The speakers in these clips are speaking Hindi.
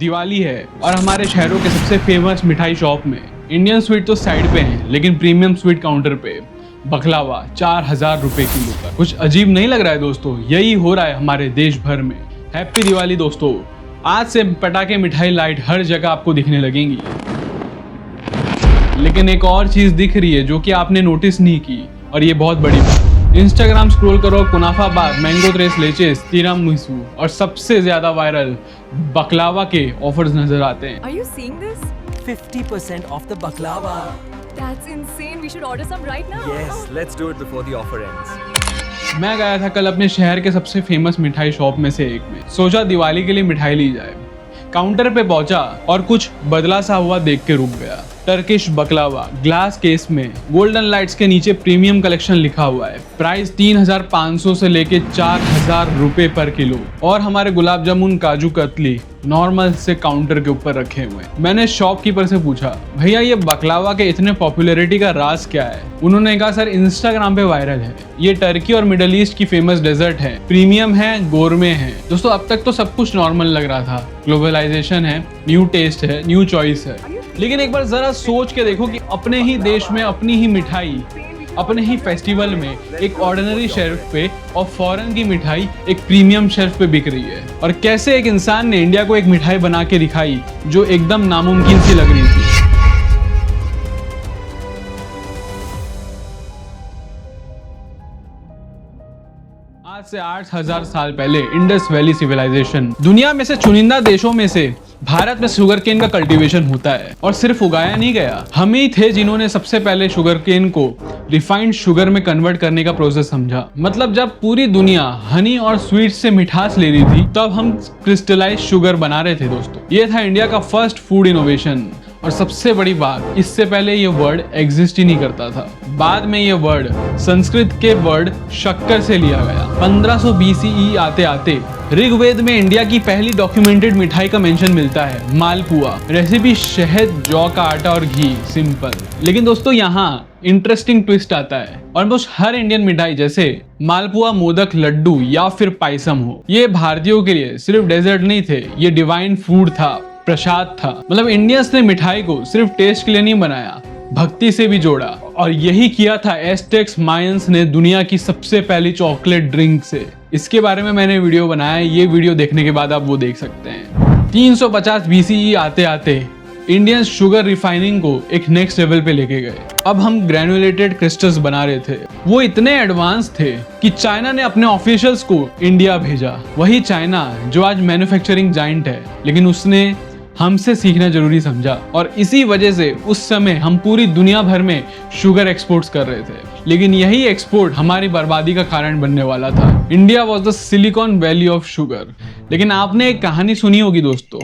दिवाली है और हमारे शहरों के सबसे फेमस मिठाई शॉप में इंडियन स्वीट तो साइड पे हैं, लेकिन प्रीमियम स्वीट काउंटर पे बकलावा 4000 रुपए किलो का। कुछ अजीब नहीं लग रहा है दोस्तों? यही हो रहा है हमारे देश भर में। हैप्पी दिवाली दोस्तों। आज से पटाखे, मिठाई, लाइट हर जगह आपको दिखने लगेंगी। लेकिन एक और चीज दिख रही है जो कि आपने नोटिस नहीं की, और ये बहुत बड़ी बात। इंस्टाग्राम स्क्रॉल करो, कुनाफा बार, मैंगो त्रेस लेचेस, तिरामिसू और सबसे ज्यादा वायरल बकलावा के ऑफर्स नजर आते हैं। Are you seeing this? 50% off the baklava. That's insane. We should order some right now. Yes, let's do it before the offer ends. मैं गया था कल अपने शहर के सबसे फेमस मिठाई शॉप में से एक में। सोचा दिवाली के लिए मिठाई ली जाए। काउंटर पे पहुंचा और कुछ बदला सा हुआ देख के रुक गया। टर्किश बकलावा ग्लास केस में गोल्डन लाइट्स के नीचे प्रीमियम कलेक्शन लिखा हुआ है। प्राइस 3500 से लेके 4000 रुपए पर किलो। और हमारे गुलाब जामुन, काजू कतली नॉर्मल से काउंटर के ऊपर रखे हुए हैं। मैंने शॉपकीपर से पूछा, भैया ये बकलावा के इतने पॉपुलैरिटी का राज क्या है? उन्होंने कहा, सर इंस्टाग्राम पे वायरल है। ये टर्की और मिडल ईस्ट की फेमस डेजर्ट है, प्रीमियम है, गोरमे है। दोस्तों अब तक तो सब कुछ नॉर्मल लग रहा था। ग्लोबलाइजेशन है, न्यू टेस्ट है, न्यू चॉइस है। लेकिन एक बार जरा सोच के देखो कि अपने ही देश में अपनी ही मिठाई, अपने ही फेस्टिवल में एक ऑर्डिनरी शेल्फ पे और फॉरेन की मिठाई एक प्रीमियम शेल्फ पे बिक रही है। और कैसे एक इंसान ने इंडिया को एक मिठाई बना के दिखाई जो एकदम नामुमकिन सी लग रही थी। आज से 8000 साल पहले इंडस वैली सिविलाइजेशन दुनिया में से चुनिंदा देशों में से भारत में शुगर केन का कल्टीवेशन होता है। और सिर्फ उगाया नहीं गया, हम ही थे जिन्होंने सबसे पहले शुगर केन को रिफाइंड शुगर में कन्वर्ट करने का प्रोसेस समझा। मतलब जब पूरी दुनिया हनी और स्वीट से मिठास ले रही थी, तब हम क्रिस्टलाइज शुगर बना रहे थे दोस्तों। ये था इंडिया का फर्स्ट फूड इनोवेशन। और सबसे बड़ी बात, इससे पहले ये वर्ड एग्जिस्ट ही नहीं करता था। बाद में ये वर्ड संस्कृत के वर्ड शक्कर से लिया गया। 1500 BCE आते आते ऋग्वेद में इंडिया की पहली डॉक्यूमेंटेड मिठाई का मेंशन मिलता है, मालपुआ। रेसिपी शहद, जौ का आटा और घी, सिंपल। लेकिन दोस्तों यहाँ इंटरेस्टिंग ट्विस्ट आता है। ऑलमोस्ट हर इंडियन मिठाई जैसे मालपुआ, मोदक, लड्डू या फिर पायसम हो, ये भारतीयों के लिए सिर्फ डेजर्ट नहीं थे, ये डिवाइन फूड था, प्रसाद था। मतलब इंडियंस ने मिठाई को सिर्फ टेस्ट के लिए नहीं बनाया, भक्ति से भी जोड़ा। और यही किया था एस्टेक्स मायंस ने दुनिया की सबसे पहली चॉकलेट ड्रिंक से। इसके बारे में मैंने वीडियो बनाया है, ये वीडियो देखने के बाद आप वो देख सकते हैं। 350 BCE आते आते इंडियंस शुगर रिफाइनिंग को एक नेक्स्ट लेवल पे लेके गए। अब हम ग्रेनुलेटेड क्रिस्टल्स बना रहे थे। वो इतने एडवांस थे कि चाइना ने अपने ऑफिशियल्स को इंडिया भेजा। वही चाइना जो आज मैन्युफैक्चरिंग जाइंट है, लेकिन उसने हमसे सीखना जरूरी समझा। और इसी वजह से उस समय हम पूरी दुनिया भर में शुगर एक्सपोर्ट्स कर रहे थे। लेकिन यही एक्सपोर्ट हमारी बर्बादी का कारण बनने वाला था। India was the silicon valley of sugar. लेकिन आपने एक कहानी सुनी होगी दोस्तों,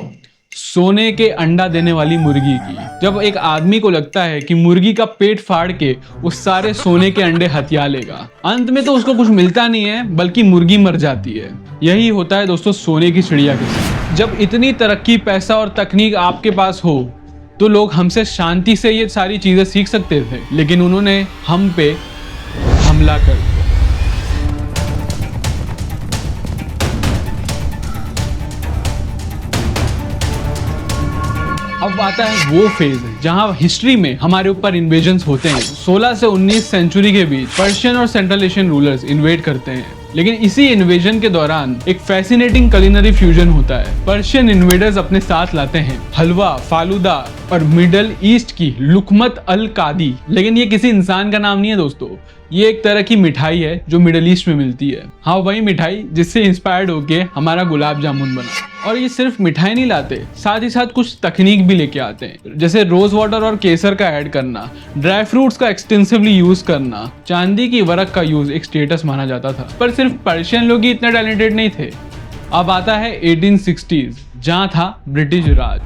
सोने के अंडा देने वाली मुर्गी की। जब एक आदमी को लगता है कि मुर्गी का पेट फाड़ के उस सारे सोने के अंडे हथिया लेगा, अंत में तो उसको कुछ मिलता नहीं है, बल्कि मुर्गी मर जाती है। यही होता है दोस्तों सोने की चिड़िया के साथ। जब इतनी तरक्की, पैसा और तकनीक आपके पास हो, तो लोग हमसे शांति से ये सारी चीजें सीख सकते थे, लेकिन उन्होंने हम पे हमला कर दिया। अब आता है वो फेज जहां हिस्ट्री में हमारे ऊपर इन्वेजन्स होते हैं। 16 से 19 सेंचुरी के बीच पर्शियन और सेंट्रल एशियन रूलर्स इन्वेड करते हैं। लेकिन इसी इन्वेजन के दौरान एक फैसिनेटिंग कुलिनरी फ्यूजन होता है। पर्शियन इन्वेडर्स अपने साथ लाते हैं हलवा, फालूदा और मिडल ईस्ट की लुकमत अल कादी। लेकिन ये किसी इंसान का नाम नहीं है दोस्तों, ये एक तरह की मिठाई है जो मिडल ईस्ट में मिलती है। हाँ, वही मिठाई जिससे इंस्पायर्ड होके हमारा गुलाब जामुन बना। और ये सिर्फ मिठाई नहीं लाते, साथ ही साथ कुछ तकनीक भी लेके आते हैं, जैसे रोज वाटर और केसर का ऐड करना, ड्राई फ्रूट्स का एक्सटेंसिवली यूज करना। चांदी की वरक का यूज एक स्टेटस माना जाता था। पर सिर्फ पर्शियन लोग ही इतने टैलेंटेड नहीं थे। अब आता है 1860s, जहां था ब्रिटिश राज।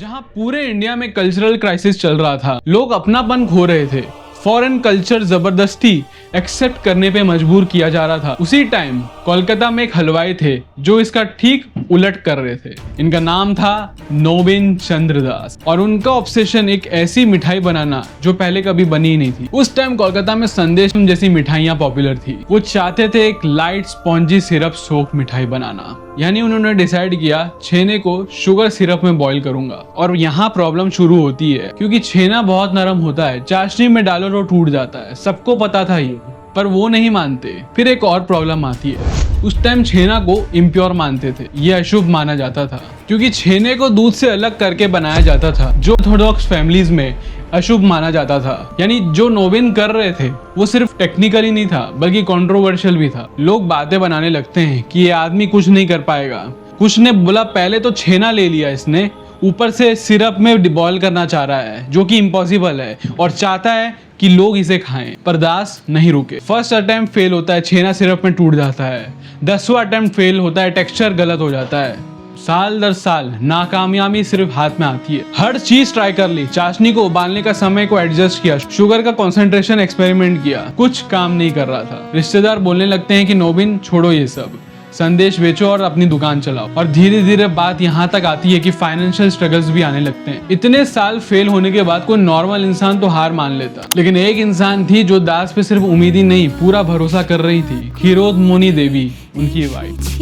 जहां पूरे इंडिया में कल्चरल क्राइसिस चल रहा था, लोग अपनापन खो रहे थे, फॉरेन कल्चर जबरदस्ती एक्सेप्ट करने पे मजबूर किया जा रहा था। उसी टाइम कोलकाता में एक हलवाई थे जो इसका ठीक उलट कर रहे थे। इनका नाम था नोबिन चंद्र दास और उनका ऑब्सेशन एक ऐसी मिठाई बनाना जो पहले कभी बनी ही नहीं थी। उस टाइम कोलकाता में संदेश जैसी मिठाइयाँ पॉपुलर थी। वो चाहते थे एक लाइट स्पॉन्जी सिरप सोक मिठाई बनाना, यानी उन्होंने डिसाइड किया छेने को शुगर सिरप में बॉईल करूंगा। और यहाँ प्रॉब्लम शुरू होती है क्योंकि छेना बहुत नरम होता है, चाशनी में डालो तो टूट जाता है। सबको पता था ये, पर वो नहीं मानते। फिर एक और प्रॉब्लम आती है, उस टाइम छेना को इम्प्योर मानते थे, ये अशुभ माना जाता था क्योंकि छेने को दूध से अलग करके बनाया जाता था जो ऑर्थोडॉक्स फैमिलीज में अशुभ माना जाता था। यानी जो नोबिन कर रहे थे वो सिर्फ टेक्निकली नहीं था बल्कि कंट्रोवर्शियल भी था। लोग बातें बनाने लगते हैं कि ये आदमी कुछ नहीं कर पाएगा। कुछ ने बोला पहले तो छेना ले लिया इसने, ऊपर से सिरप में बॉईल करना चाह रहा है जो कि इम्पॉसिबल है और चाहता है कि लोग इसे खाएं। पर दास नहीं रुके। फर्स्ट अटेम्प्ट फेल होता है, छेना सिरप में टूट जाता है। 10वां अटेम्प्ट फेल होता है, टेक्सचर गलत हो जाता है। साल दर साल नाकामयाबी सिर्फ हाथ में आती है। हर चीज ट्राई कर ली, चाशनी को उबालने का समय को एडजस्ट किया, शुगर का कॉन्सेंट्रेशन एक्सपेरिमेंट किया, कुछ काम नहीं कर रहा था। रिश्तेदार बोलने लगते हैं कि नोबिन छोड़ो ये सब, संदेश बेचो और अपनी दुकान चलाओ। और धीरे धीरे बात यहाँ तक आती है कि फाइनेंशियल स्ट्रगल्स भी आने लगते हैं। इतने साल फेल होने के बाद कोई नॉर्मल इंसान तो हार मान लेता, लेकिन एक इंसान थी जो दास पे सिर्फ उम्मीद ही नहीं पूरा भरोसा कर रही थी, क्षीरोदमोनी देवी, उनकी वाइफ।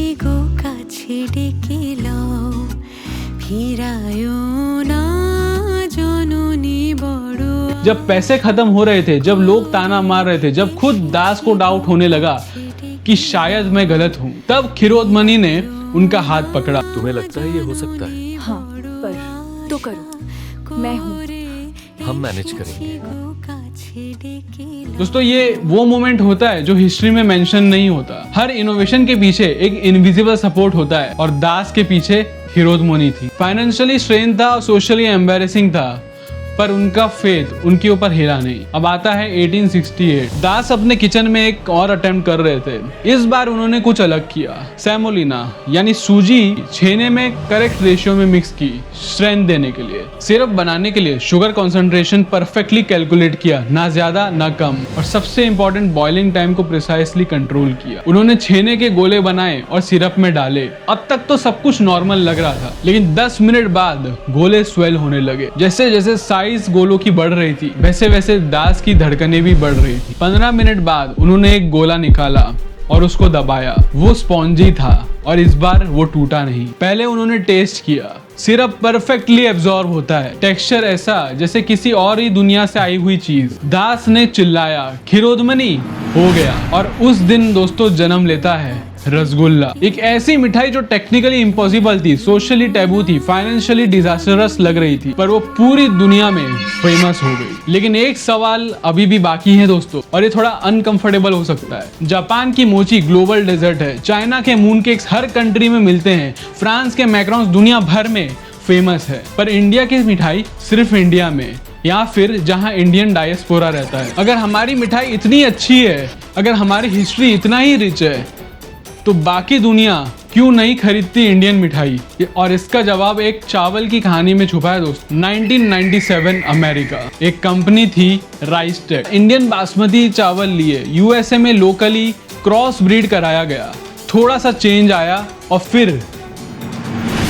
जब पैसे खत्म हो रहे थे, जब लोग ताना मार रहे थे, जब खुद दास को डाउट होने लगा कि शायद मैं गलत हूँ, तब क्षीरोदमनी ने उनका हाथ पकड़ा। तुम्हें लगता है ये हो सकता है? हाँ, पर तो करो, मैं हूँ, हम मैनेज करेंगे। दोस्तों ये वो मोमेंट होता है जो हिस्ट्री में मेंशन नहीं होता। हर इनोवेशन के पीछे एक इनविजिबल सपोर्ट होता है और दास के पीछे क्षीरोदमोनी थी। फाइनेंशियली स्ट्रेन था, सोशली एम्बैरेसिंग था, पर उनका फेथ उनके ऊपर हिला नहीं। अब आता है 1868। दास अपने किचन में एक और अटेम्प्ट कर रहे थे। इस बार उन्होंने कुछ अलग किया। सेमोलिना यानी सूजी छेने में करेक्ट रेशियो में मिक्स की, स्ट्रेंथ देने के लिए। सिरप बनाने के लिए शुगर कॉन्सेंट्रेशन परफेक्टली कैलकुलेट किया, ना ज्यादा ना कम। और सबसे इंपॉर्टेंट बॉइलिंग टाइम को प्रिसाइसली कंट्रोल किया। उन्होंने छेने के गोले बनाए और सिरप में डाले। अब तक तो सब कुछ नॉर्मल लग रहा था, लेकिन 10 मिनट बाद गोले स्वेल होने लगे। जैसे जैसे साइज गोलों की बढ़ रही थी वैसे वैसे दास की धड़कनें भी बढ़ रही थी। 15 मिनट बाद उन्होंने एक गोला निकाला और उसको दबाया। वो स्पॉन्जी था और इस बार वो टूटा नहीं। पहले उन्होंने टेस्ट किया, सिरप परफेक्टली एब्जॉर्ब होता है, टेक्सचर ऐसा जैसे किसी और ही दुनिया से आई हुई चीज। दास ने चिल्लाया, क्षीरोदमनी हो गया। और उस दिन दोस्तों जन्म लेता है रसगुल्ला, एक ऐसी मिठाई जो टेक्निकली इम्पॉसिबल थी, सोशली टैबू थी, फाइनेंशियली डिजास्टरस लग रही थी, पर वो पूरी दुनिया में फेमस हो गई। लेकिन एक सवाल अभी भी बाकी है दोस्तों, और ये थोड़ा अनकंफर्टेबल हो सकता है। जापान की मोची ग्लोबल डेजर्ट है, चाइना के मून केक्स हर कंट्री में मिलते हैं, फ्रांस के मैक्रोन्स दुनिया भर में फेमस है, पर इंडिया की मिठाई सिर्फ इंडिया में, या फिर जहां इंडियन डायस्पोरा रहता है। अगर हमारी मिठाई इतनी अच्छी है, अगर हमारी हिस्ट्री इतना ही रिच है, तो बाकी दुनिया क्यों नहीं खरीदती इंडियन मिठाई? और इसका जवाब एक चावल की कहानी में छुपा है दोस्तों। 1997 अमेरिका, एक कंपनी थी राइस टेक, इंडियन बासमती चावल लिए यूएसए में लोकली क्रॉस ब्रीड कराया गया, थोड़ा सा चेंज आया और फिर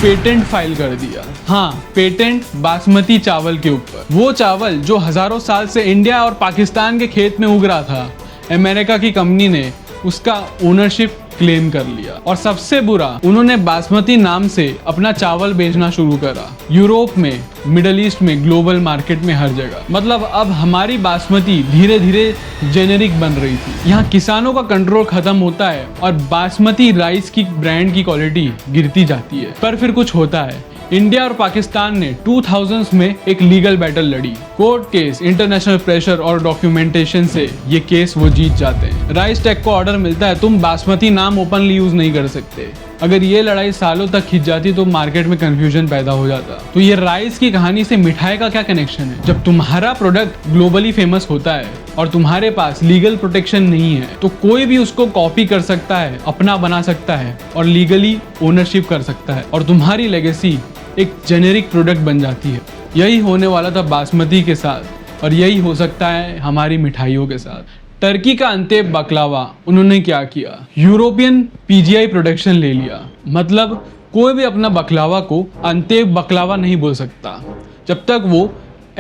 पेटेंट फाइल कर दिया। हाँ, पेटेंट बासमती चावल के ऊपर। वो चावल जो हजारों साल से इंडिया और पाकिस्तान के खेत में उग रहा था, अमेरिका की कंपनी ने उसका ओनरशिप क्लेम कर लिया। और सबसे बुरा, उन्होंने बासमती नाम से अपना चावल बेचना शुरू करा, यूरोप में, मिडल ईस्ट में, ग्लोबल मार्केट में, हर जगह। मतलब अब हमारी बासमती धीरे धीरे जेनेरिक बन रही थी। यहाँ किसानों का कंट्रोल खत्म होता है और बासमती राइस की ब्रांड की क्वालिटी गिरती जाती है। पर फिर कुछ होता है। इंडिया और पाकिस्तान ने 2000s में एक लीगल बैटल लड़ी, कोर्ट केस, इंटरनेशनल प्रेशर और डॉक्यूमेंटेशन से ये केस वो जीत जाते हैं। राइस टेक को ऑर्डर मिलता है, तुम बासमती नाम ओपनली यूज नहीं कर सकते। अगर ये लड़ाई सालों तक खिंच जाती तो मार्केट में कंफ्यूजन पैदा हो जाता। तो ये राइस की कहानी से मिठाई का क्या कनेक्शन है? जब तुम्हारा प्रोडक्ट ग्लोबली फेमस होता है और तुम्हारे पास लीगल प्रोटेक्शन नहीं है, तो कोई भी उसको कॉपी कर सकता है, अपना बना सकता है और लीगली ओनरशिप कर सकता है, और तुम्हारी लेगेसी एक जेनेरिक प्रोडक्ट बन जाती है। यही होने वाला था बासमती के साथ, और यही हो सकता है हमारी मिठाइयों के साथ। टर्की का अंतेप बकलावा उन्होंने क्या किया, यूरोपियन पीजीआई प्रोटेक्शन ले लिया। मतलब कोई भी अपना बकलावा को अंतेप बकलावा नहीं बोल सकता जब तक वो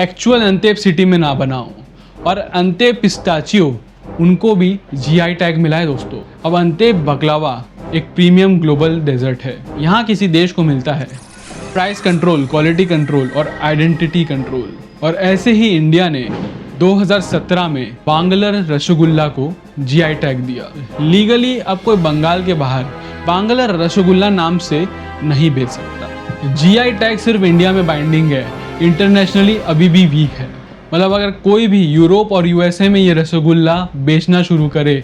एक्चुअल अंतेप सिटी में ना बना हो। और अंतेप पिस्ताचियो उनको भी जीआई टैग मिला है दोस्तों। अब अंतेप बकलावा एक प्रीमियम ग्लोबल डेजर्ट है। यहाँ किसी देश को मिलता है प्राइस कंट्रोल, क्वालिटी कंट्रोल और आइडेंटिटी कंट्रोल। और ऐसे ही इंडिया ने 2017 में बांगलर रसगुल्ला को जीआई टैग दिया। लीगली अब कोई बंगाल के बाहर बांगलर रसगुल्ला नाम से नहीं बेच सकता। जीआई टैग सिर्फ इंडिया में बाइंडिंग है, इंटरनेशनली अभी भी वीक है। मतलब अगर कोई भी यूरोप और यूएसए में ये रसगुल्ला बेचना शुरू करे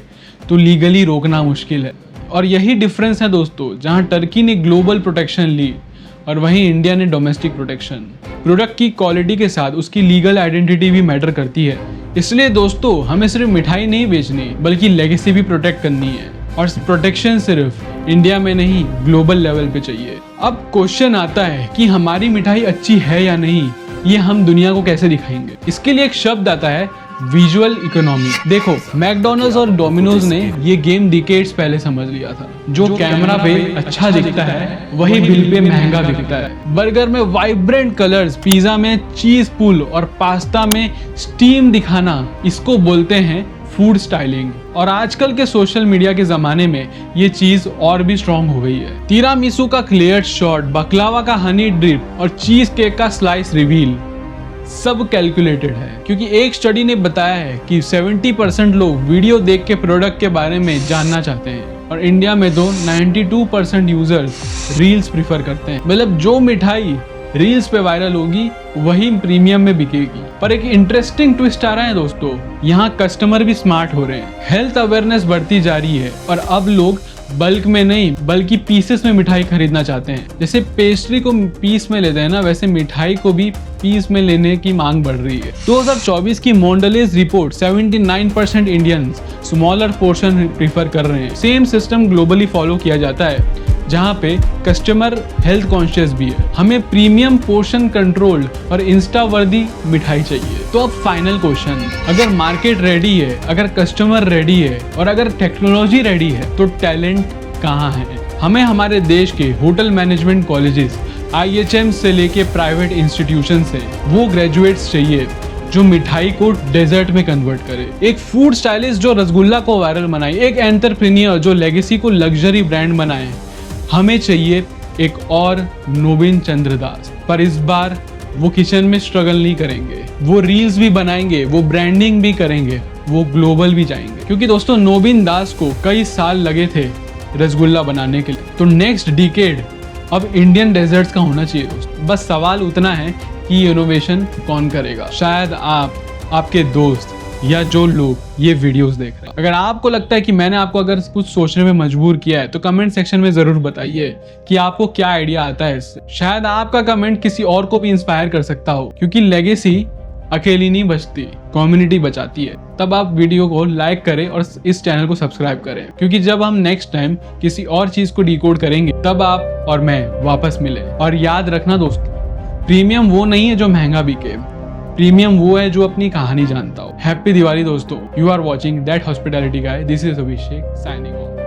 तो लीगली रोकना मुश्किल है। और यही डिफरेंस है दोस्तों, जहाँ टर्की ने ग्लोबल प्रोटेक्शन ली और वहीं इंडिया ने डोमेस्टिक प्रोटेक्शन। प्रोडक्ट की क्वालिटी के साथ उसकी लीगल आइडेंटिटी भी मैटर करती है। इसलिए दोस्तों हमें सिर्फ मिठाई नहीं बेचनी बल्कि लेगेसी भी प्रोटेक्ट करनी है। और प्रोटेक्शन सिर्फ इंडिया में नहीं ग्लोबल लेवल पे चाहिए। अब क्वेश्चन आता है कि हमारी मिठाई अच्छी है या नहीं, ये हम दुनिया को कैसे दिखाएंगे। इसके लिए एक शब्द आता है विजुअल इकोनॉमी। देखो मैकडॉनल्ड्स और डोमिनोज ने ये गेम डिकेड्स पहले समझ लिया था। जो कैमरा पे अच्छा दिखता है वही बिल पे महंगा बिकता है। बर्गर में वाइब्रेंट कलर्स, पिज्जा में चीज पुल और पास्ता में स्टीम दिखाना, इसको बोलते हैं फूड स्टाइलिंग। और आजकल के सोशल मीडिया के जमाने में ये चीज और भी स्ट्रॉन्ग हो गई है। तिरामिसू का क्लियर शॉट, बकलावा का हनी ड्रिप और चीज केक का स्लाइस रिवील सब कैलकुलेटेड है। क्योंकि एक स्टडी ने बताया है कि 70% लोग वीडियो देख के प्रोडक्ट के बारे में जानना चाहते हैं। और इंडिया में तो 92% यूजर्स रील्स प्रीफर करते हैं। मतलब जो मिठाई रील्स पे वायरल होगी वही प्रीमियम में बिकेगी। पर एक इंटरेस्टिंग ट्विस्ट आ रहा है दोस्तों, यहाँ कस्टमर भी स्मार्ट हो रहे हैं। हेल्थ अवेयरनेस बढ़ती जा रही है और अब लोग बल्क में नहीं बल्कि पीसेस में मिठाई खरीदना चाहते हैं। जैसे पेस्ट्री को पीस में लेते हैं ना, वैसे मिठाई को भी पीस में लेने की मांग बढ़ रही है। 2024 की Mondelez report 79% Indians smaller portion prefer कर रहे हैं। सेम सिस्टम ग्लोबली फॉलो किया जाता है जहाँ पे कस्टमर हेल्थ कॉन्शियस भी है। हमें प्रीमियम पोर्शन कंट्रोल और इंस्टा वर्दी मिठाई चाहिए। तो अब फाइनल क्वेश्चन, अगर मार्केट रेडी है, अगर कस्टमर रेडी है और अगर टेक्नोलॉजी रेडी है तो टैलेंट कहाँ है? हमें हमारे देश के होटल मैनेजमेंट कॉलेजेस, IHM से लेके प्राइवेट इंस्टीट्यूशन से वो ग्रेजुएट्स चाहिए जो मिठाई को डेजर्ट में कन्वर्ट करे। एक फूड स्टाइलिस्ट जो रसगुल्ला को वायरल बनाए, एक एंटरप्रेन्योर जो लेगेसी को लग्जरी ब्रांड बनाए। हमें चाहिए एक और नोबिन चंद्र दास। पर इस बार वो किचन में स्ट्रगल नहीं करेंगे, वो रील्स भी बनाएंगे, वो ब्रांडिंग भी करेंगे, वो ग्लोबल भी जाएंगे। क्योंकि दोस्तों नोबिन दास को कई साल लगे थे रसगुल्ला बनाने के लिए। तो नेक्स्ट डिकेड अब इंडियन डेजर्ट्स का होना चाहिए दोस्तों। बस सवाल उतना है कि इनोवेशन कौन करेगा। शायद आप, आपके दोस्त या जो लोग ये वीडियोस देख रहे हैं। अगर आपको लगता है कि मैंने आपको अगर कुछ सोचने में मजबूर किया है तो कमेंट सेक्शन में जरूर बताइए कि आपको क्या आइडिया आता है इससे। शायद आपका कमेंट किसी और को भी इंस्पायर कर सकता हो। क्योंकि लेगेसी अकेली नहीं बचती, कम्युनिटी बचाती है। तब आप वीडियो को लाइक करें और इस चैनल को सब्सक्राइब करें। क्योंकि जब हम नेक्स्ट टाइम किसी और चीज को डिकोड करेंगे तब आप और मैं वापस मिले। और याद रखना दोस्तों, प्रीमियम वो नहीं है जो महंगा बिके, प्रीमियम वो है जो अपनी कहानी जानता हो। हैप्पी दिवाली दोस्तों। You are watching that hospitality guy. This is Abhishek signing of.